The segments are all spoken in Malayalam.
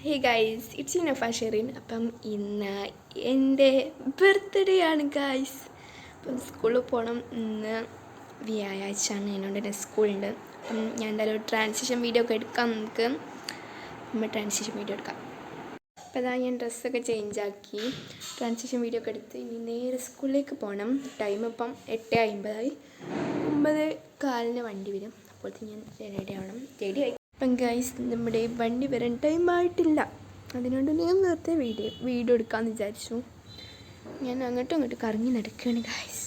Hey guys, it's നഫ Sherin. അപ്പം ഇന്ന് എൻ്റെ ബർത്ത്ഡേ ആണ് ഗൈസ്. അപ്പം സ്കൂളിൽ പോകണം. ഇന്ന് വ്യാഴാഴ്ച ആണ്, എന്നോട് തന്നെ സ്കൂളുണ്ട്. അപ്പം ഞാൻ എന്തായാലും ഒരു ട്രാൻസിഷൻ വീഡിയോ ഒക്കെ എടുക്കാം. നമ്മൾ ട്രാൻസിഷൻ വീഡിയോ എടുക്കാം. അപ്പോൾ അതാ ഞാൻ ഡ്രസ്സൊക്കെ ചേഞ്ചാക്കി ട്രാൻസിഷൻ വീഡിയോ ഒക്കെ എടുത്ത് ഇനി നേരെ സ്കൂളിലേക്ക് പോകണം. ടൈം ഇപ്പം 8:50 9:15 വണ്ടി വരും. അപ്പോഴത്തേക്ക് ഞാൻ റെഡി ആയി. അപ്പം ഗൈസ്, നമ്മുടെ വണ്ടി വരാൻ ടൈം ആയിട്ടില്ല. അതിനോട് ഞാൻ നേരത്തെ വീഡിയോ എടുക്കാമെന്ന് വിചാരിച്ചു. ഞാൻ അങ്ങോട്ടും ഇങ്ങോട്ടും കറങ്ങി നടക്കുകയാണ് ഗൈസ്.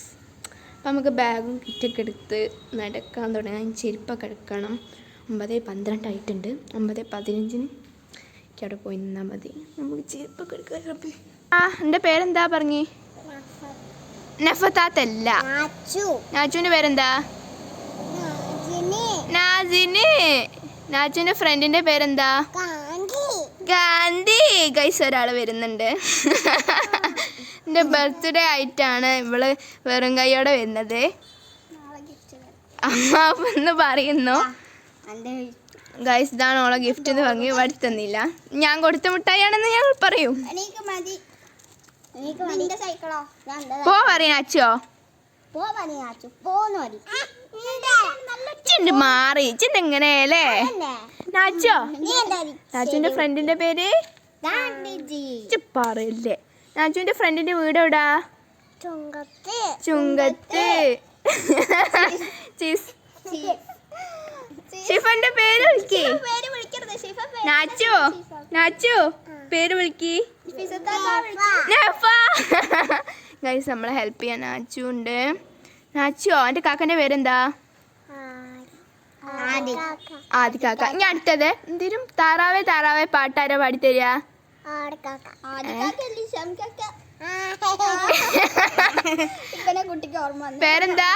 അപ്പം നമുക്ക് ബാഗും കിറ്റൊക്കെ എടുത്ത് നടക്കാൻ തുടങ്ങാൻ. ചെരുപ്പൊക്കെ എടുക്കണം. 9:12 ആയിട്ടുണ്ട്. 9:15 എനിക്ക് അവിടെ പോയി നിന്നാൽ മതി. നമുക്ക് ചെരുപ്പൊക്കെ എടുക്കാൻ. എൻ്റെ പേരെന്താ പറഞ്ഞേ? നഫത്താത്തല്ല, നാച്ചുവിൻ്റെ പേരെന്താ? നാസിന്. നാച്ചുവിൻ്റെ ഫ്രണ്ടിൻ്റെ പേരെന്താ? ഗാന്ധി. ഗൈസ്, ഒരാൾ വരുന്നുണ്ട്. എൻ്റെ ബർത്ത്ഡേ ആയിട്ടാണ് ഇവള് വെറും കൈയോടെ വരുന്നത്. അമ്മ എന്ന് പറയുന്നു. ഗൈസ്, ഇതാണ് ഓളെ ഗിഫ്റ്റ് എന്ന് പറഞ്ഞു. വരുത്തുന്നില്ല. ഞാൻ കൊടുത്ത മിഠായിയാണെന്ന് ഞങ്ങൾ പറയും. പോ പറയും അച്ചോ. മാറി എങ്ങനെയല്ലേ നാച്ചോ? നാച്ചുവിന്റെ ഫ്രണ്ടിന്റെ പേര് പറയല്ലേ. നാച്ചുവിന്റെ ഫ്രണ്ടിന്റെ വീട് എവിടാ? ചുങ്കത്ത്. ഷിഫന്റെ പേര് വിളിക്ക്. നാച്ചു പേര് വിളിക്ക്. ഗൈസ്, നമ്മളെ ഹെൽപ്പ് ചെയ്യാൻ നാച്ചു ഉണ്ട്. നാച്ചു, എൻ്റെ കാക്കൻ്റെ പേരെന്താ? ആദി കാക്ക. ഇനി അടുത്തത് എന്തേലും താറാവേ പാട്ടാരോ പാടിത്തരിക? പേരെന്താ?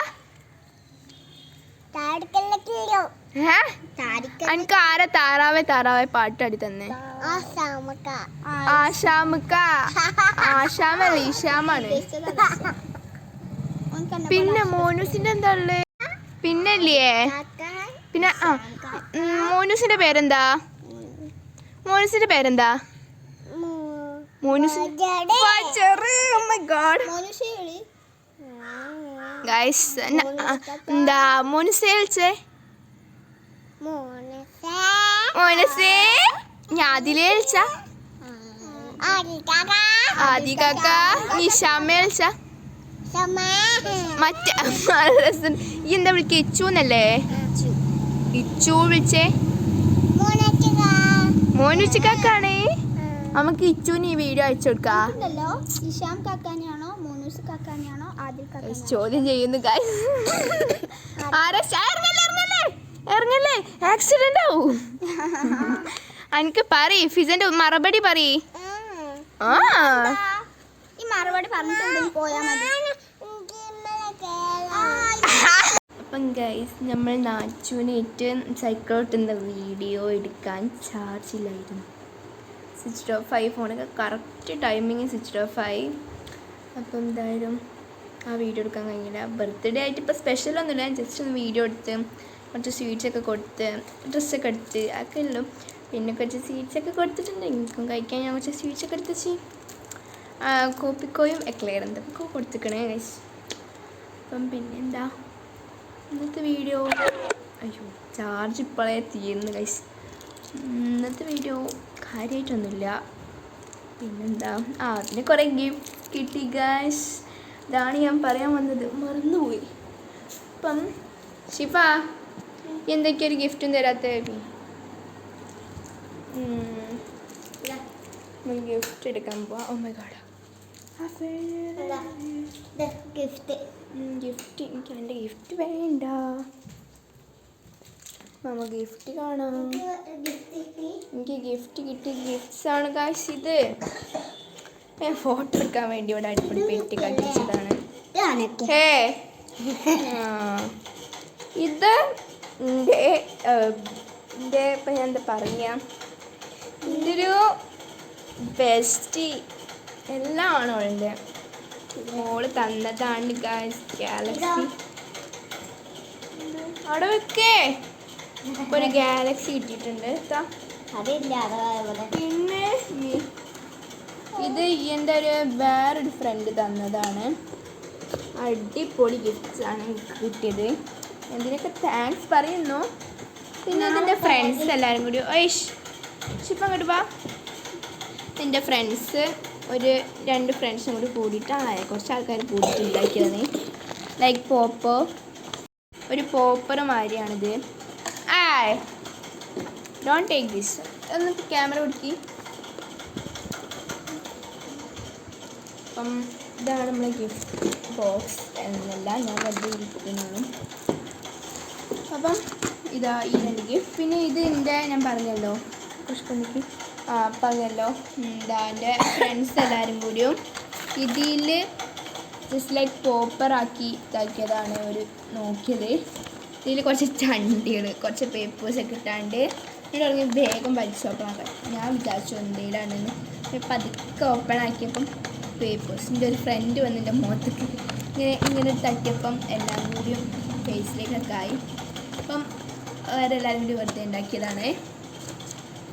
എനിക്ക് ആരാ താറാവേ പാട്ടാടി തന്നെ? ആശാമക്ക. ആശാമല്ല, ഈശാമാണ്. പിന്നെ മോനൂസിന്റെ എന്താ ഉള്ളത്? പിന്നല്ലേ പിന്നെ മോനൂസിന്റെ പേരെന്താ? ഗൈസ്, എന്താ മോനുസേ വിളിച്ചേ? മോനസേ. ഞാൻ അതിലേ വിളിച്ച ആദി കാക്ക. നിഷാമ വിളിച്ച മറ്റേ എന്താ വിളിക്ക? ഇച്ചൂന്നല്ലേ? ഇച്ചു വിളിച്ചേ. മോനുച്ചിക്കാക്കാണേ. നമുക്ക് ഇച്ചുവിന് ഈ വീഡിയോ അയച്ചു കൊടുക്കാം. ചോദ്യം ചെയ്യുന്നു ഗൈസ്. ഇറങ്ങല്ലേ, ആക്സിഡന്റ് ആവും. എനിക്ക് പറയ്, ഫിസന്റെ മറുപടി പറയ്. അപ്പം ഗൈസ്, നമ്മൾ നാച്ചുവിനേറ്റ് സൈക്കിൾ ഓട്ടുന്ന വീഡിയോ എടുക്കാൻ ചാർജ് ഇല്ലായിരുന്നു. സ്വിച്ച് ഓഫ് ആയി. ഫോണൊക്കെ കറക്റ്റ് ടൈമിങ് സ്വിച്ച് ഓഫ് ആയി. അപ്പം എന്തായാലും ആ വീഡിയോ എടുക്കാൻ കഴിഞ്ഞില്ല. ബർത്ത്ഡേ ആയിട്ട് ഇപ്പോൾ സ്പെഷ്യലൊന്നുമില്ല. ജസ്റ്റ് ഒന്ന് വീഡിയോ എടുത്ത് കുറച്ച് സ്വീറ്റ്സൊക്കെ കൊടുത്ത് ഡ്രസ്സൊക്കെ എടുത്ത് ഒക്കെ ഉള്ളൂ. പിന്നെ കുറച്ച് സ്വീറ്റ്സൊക്കെ കൊടുത്തിട്ടുണ്ട്. എനിക്കും കഴിക്കാൻ ഞാൻ കുറച്ച് സ്വീറ്റ്സൊക്കെ എടുത്ത് കോപ്പിക്കോയും എക്ലെയർ എന്തൊക്കെ കൊടുത്തിക്കണേ ഗൈസ്. അപ്പം പിന്നെന്താ ഇന്നത്തെ വീഡിയോ? അയ്യോ, ചാർജ് ഇപ്പോഴേ തീരുന്നു ഗൈസ്. ഇന്നത്തെ വീഡിയോ കാര്യമായിട്ടൊന്നുമില്ല. പിന്നെന്താ, അതിന് കുറേ ഗിഫ്റ്റ് കിട്ടി ഗൈസ്. ഇതാണ് ഞാൻ പറയാൻ വന്നത്, മറന്നുപോയി. അപ്പം ഷിഫ, എന്തൊക്കെയൊരു ഒരു ഗിഫ്റ്റും തരാത്ത? ഗിഫ്റ്റ് എടുക്കാൻ പോവാ. Oh my god, gift. എനിക്ക് എൻ്റെ ഗിഫ്റ്റ് വേണ്ട. നമ്മ ഗിഫ്റ്റ് കാണാം. എനിക്ക് ഗിഫ്റ്റ് കിട്ടി. ഗിഫ്റ്റ്സ് ആണ് കാശ്. ഇത് ഞാൻ ഫോട്ടോ എടുക്കാൻ വേണ്ടി ഇവിടെ അടിപൊളി പെട്ടി കട്ടിച്ചതാണ്. ഇത് എൻ്റെ ഇപ്പം ഞാൻ എന്താ പറയുക, ഇതൊരു ബെസ്റ്റ് എല്ലാം ആണോ എൻ്റെ മോള് തന്നതാണ് ഗൈസ്. ഗാലക്സി അവിടെ വെക്കേ. ഒരു ഗാലക്സി കിട്ടിയിട്ടുണ്ട്. പിന്നെ ഒരു വേറൊരു ഫ്രണ്ട് തന്നതാണ്. അടിപൊളി ഗിഫ്റ്റ്സ് ആണ് എനിക്ക് കിട്ടിയത്. എന്തിനൊക്കെ താങ്ക്സ് പറയുന്നു. പിന്നെ ഇതിൻ്റെ ഫ്രണ്ട്സ് എല്ലാവരും കൂടി ഷിപ്പ് അങ്ങോട്ട് വാ. എൻ്റെ ഫ്രണ്ട്സ് ഒരു 2 ഫ്രണ്ട്സും കൂടി കൂടിയിട്ടാണ് കുറച്ച് ആൾക്കാർ കൂടിയിട്ട് ഉണ്ടാക്കിയത്. ലൈക്ക് പോപ്പർ, ഒരു പോപ്പർ മാതിരിയാണിത്. Don't take this. ഒന്ന് ക്യാമറ പിടിക്കി. അപ്പം ഇതാണ് നമ്മളെ ഗിഫ്റ്റ് ബോക്സ് എന്നല്ല ഞാൻ വെറുതെ ഇരിക്കുന്നു. അപ്പം ഇതാ ഈ 2 ഗിഫ്റ്റ്. പിന്നെ ഇത് എൻ്റെ ഞാൻ പറഞ്ഞല്ലോ പുഷ്പനിക്ക് പറഞ്ഞല്ലോ എന്താ എൻ്റെ ഫ്രണ്ട്സ് എല്ലാവരും കൂടിയും ഇതിൽ ജസ്റ്റ് ലൈക്ക് പോപ്പറാക്കി ഇതാക്കിയതാണ് ഒരു നോക്കിയത്. ഇതിൽ കുറച്ച് ചണ്ടികൾ കുറച്ച് പേപ്പേഴ്സൊക്കെ ഇട്ടാണ്ട് ഞാൻ തുടങ്ങി വേഗം വലിച്ച് ഓപ്പൺ ആക്കാൻ. ഞാൻ വിചാരിച്ചു എന്തെങ്കിലാണെന്ന്. പതുക്കെ ഓപ്പൺ ആക്കിയപ്പം പേപ്പേഴ്സിൻ്റെ ഒരു ഫ്രണ്ട് വന്ന് എൻ്റെ മുഖത്തേക്ക് ഇങ്ങനെ തട്ടിയപ്പം എല്ലാം കൂടിയും ഫേസിലേക്കൊക്കെ ആയി. അപ്പം അവരെല്ലാവരും കൂടി വെറുതെ ഉണ്ടാക്കിയതാണ്.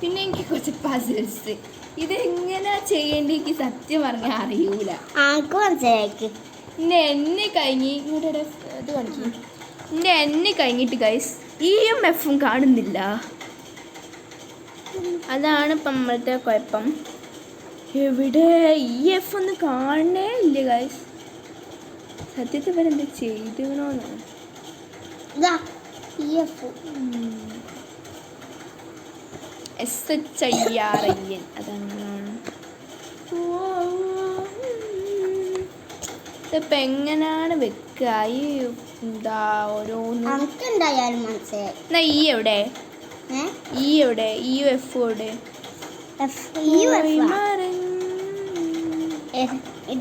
പിന്നെ എനിക്ക് കുറച്ച് പസിൽസ്. ഇതെങ്ങനെ ചെയ്യേണ്ടി എനിക്ക് സത്യം പറഞ്ഞാൽ അറിയൂല. എൻ്റെ എന്നെ കഴിഞ്ഞ് ഇങ്ങോട്ട് ഇത് കാണിക്കും. എൻ്റെ എന്നെ കഴിഞ്ഞിട്ട് ഗൈസ് EMFും കാണുന്നില്ല. അതാണ് ഇപ്പം നമ്മളത്തെ കുഴപ്പം. എവിടെ EF ഒന്നും കാണണേ ഇല്ല ഗൈസ്. സത്യത്തിൽ വരെന്താ ചെയ്തോന്നാണ്. SHIRIN അതാണ്. ഇതിപ്പോൾ എങ്ങനെയാണ് വെക്കുക? ഈ എന്താ ഓരോന്നും എന്നാ ഈ എവിടെ EUF എവിടെ?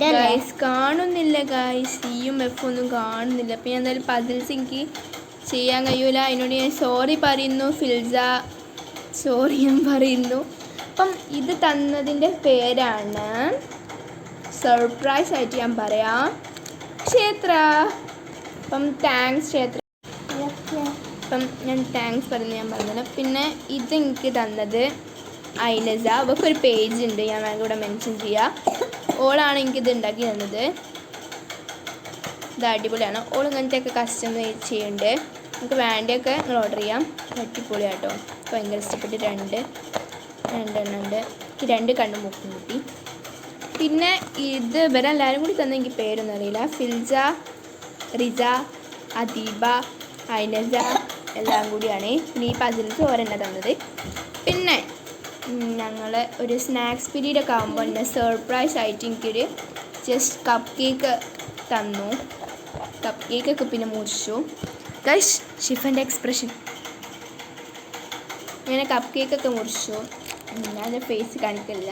ഗൈസ് കാണുന്നില്ല ഗൈസ്. EUF ഒന്നും കാണുന്നില്ല. അപ്പം ഞാൻ എന്തായാലും പസിൽസ് എനിക്ക് ചെയ്യാൻ കഴിയൂല. അതിനോട് ഞാൻ സോറി പറയുന്നു ഫിൽസ, സോറി ഞാൻ പറയുന്നു. അപ്പം ഇത് തന്നതിൻ്റെ പേരാണ് സർപ്രൈസ് ആയിട്ട് ഞാൻ പറയാം ക്ഷേത്ര. അപ്പം താങ്ക്സ് ക്ഷേത്ര. അപ്പം ഞാൻ താങ്ക്സ് പറയുന്നത് ഞാൻ പറഞ്ഞില്ല. പിന്നെ ഇതെനിക്ക് തന്നത് ഐലസ. അവൾക്കൊരു പേജ് ഉണ്ട്, ഞാൻ വേണമെങ്കിൽ ഇവിടെ മെൻഷൻ ചെയ്യാം. ഓളാണ് എനിക്കിത് ഉണ്ടാക്കി തന്നത്. ഇത് അടിപൊളിയാണ്. ഓൾ ഇങ്ങനത്തെയൊക്കെ കസ്റ്റമൈസ് ചെയ്യുന്നുണ്ട്. നമുക്ക് വേണ്ടിയൊക്കെ നിങ്ങൾ ഓർഡർ ചെയ്യാം. അടിപൊളിയാട്ടോ. ഭയങ്കര ഇഷ്ടപ്പെട്ട് 2 എണ്ണം ഉണ്ട്. എനിക്ക് 2 കണ്ണും മൂക്കും കിട്ടി. പിന്നെ ഇത് ഇവരെല്ലാവരും കൂടി തന്നെ എനിക്ക് പേരൊന്നും അറിയില്ല. ഫിൽജ, റിജ, അദീബ, ഐനസ എല്ലാം കൂടിയാണ്. പിന്നെ ഈ പസിൽസ് ഓരെണ്ണം തന്നത്. പിന്നെ ഞങ്ങൾ ഒരു സ്നാക്സ് പീരീഡൊക്കെ ആകുമ്പോൾ എന്നെ സർപ്രൈസ് ആയിട്ട് എനിക്കൊരു ജസ്റ്റ് കപ്പ് കേക്ക് തന്നു. കപ്പ് കേക്കൊക്കെ പിന്നെ മുറിച്ചു. ഗൈസ് ഷിഫൻ്റെ എക്സ്പ്രഷൻ. ഇങ്ങനെ കപ്പ് കേക്കൊക്കെ മുറിച്ചു. ഞാനത് ഫേസ് കാണിക്കില്ല.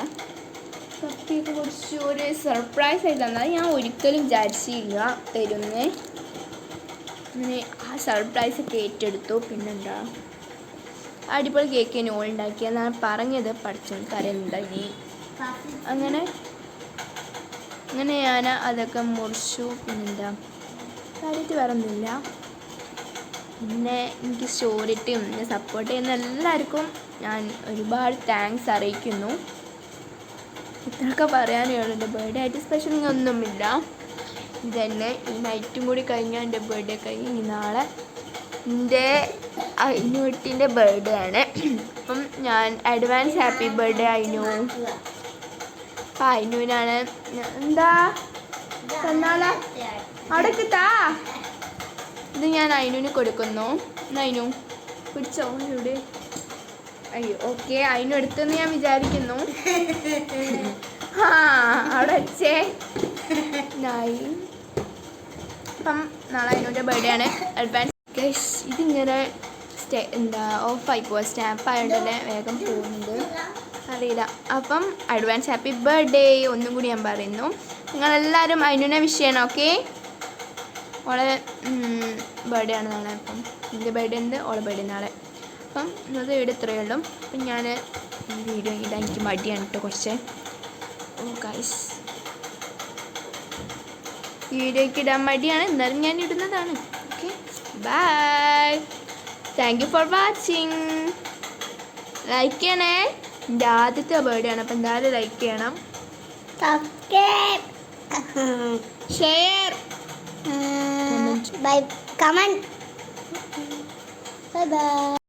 കപ്പ് കേക്ക് മുറിച്ചു. ഒരു സർപ്രൈസ് ആയിട്ട് തന്നത്. ഞാൻ ഒരിക്കലും വിചാരിച്ചില്ല തരുന്നേ. അങ്ങനെ ആ സർപ്രൈസൊക്കെ ഏറ്റെടുത്തു. പിന്നെന്താ അടിപൊളി കേക്ക് ഞാൻ ഉണ്ടാക്കിയെന്നാണ് പറഞ്ഞത്. പഠിച്ചോൾക്കാരുണ്ടായി. അങ്ങനെ ഞാൻ അതൊക്കെ മുറിച്ചു. പിന്നെന്താ കാര്യമായിട്ട് വേറെ ഒന്നുമില്ല. പിന്നെ എനിക്ക് സ്റ്റോറിയിട്ടും എന്നെ സപ്പോർട്ട് ചെയ്യുന്ന എല്ലാവർക്കും ഞാൻ ഒരുപാട് താങ്ക്സ് അറിയിക്കുന്നു. ഇത്രയൊക്കെ പറയാനേ ഉള്ളൂ. എൻ്റെ ബർത്ത്ഡേ ആയിട്ട് സ്പെഷ്യൽ ഒന്നുമില്ല. ഇതന്നെ ഈ നൈറ്റും കൂടി കഴിഞ്ഞാൽ എൻ്റെ ബർത്ത്ഡേ കഴിഞ്ഞ് ഇനി നാളെ എൻ്റെ അയിനുട്ടിൻ്റെ ബർത്ത്ഡേ ആണ്. അപ്പം ഞാൻ അഡ്വാൻസ് ഹാപ്പി ബർത്ത്ഡേ അയിനു. അപ്പം അയിനുവിനാണ് എന്താ തന്നാളാ അവിടെ കിട്ടാ. ഇത് ഞാൻ അയിനുവിന് കൊടുക്കുന്നു. അയിനു പിടിച്ചോ ഇവിടെ. അയ്യോ ഓക്കെ അയിനു എടുത്തെന്ന് ഞാൻ വിചാരിക്കുന്നു. അവിടെ വെച്ചേ നായി. അപ്പം നാളെ അയിനുവിൻ്റെ ബർത്ത്ഡേ ആണ്. അഡ്വാൻസ് ഗൈസ് ഇതിങ്ങനെ എന്താ ഓഫായി പോവാ. സ്റ്റാമ്പ് ആയതുകൊണ്ട് തന്നെ വേഗം പോകുന്നുണ്ട് അറിയില്ല. അപ്പം അഡ്വാൻസ് ഹാപ്പി ബർത്ത്ഡേ ഒന്നും കൂടി ഞാൻ പറയുന്നു. നിങ്ങളെല്ലാവരും അതിനെ വിഷ് ചെയ്യണം. ഓക്കെ ഓളെ ബർത്ത്ഡേ ആണ് നാളെ. അപ്പം എൻ്റെ ബർത്ത്ഡേ ഉണ്ട്, ഓളെ ബർത്ത്ഡേ നാളെ. അപ്പം ഇന്നത്തെ വീഡിയോ ഇത്രയേ ഉള്ളൂ. അപ്പം ഞാൻ വീഡിയോ ഇടാൻ എനിക്ക് മടിയാണ് കേട്ടോ കുറച്ച്. ഓ ഗൈസ് വീഡിയോയ്ക്ക് ഇടാൻ മടിയാണ്, എന്നാലും ഞാൻ ഇടുന്നതാണ്. Okay bye. Thank you for watching. Like ചെയ്യണേ. എൻ്റെ ആദ്യത്തെ ബർത്ത്ഡേ ആണ്, അപ്പം എന്തായാലും ലൈക്ക് ചെയ്യണം. subscribe, share, bye, comment, bye bye.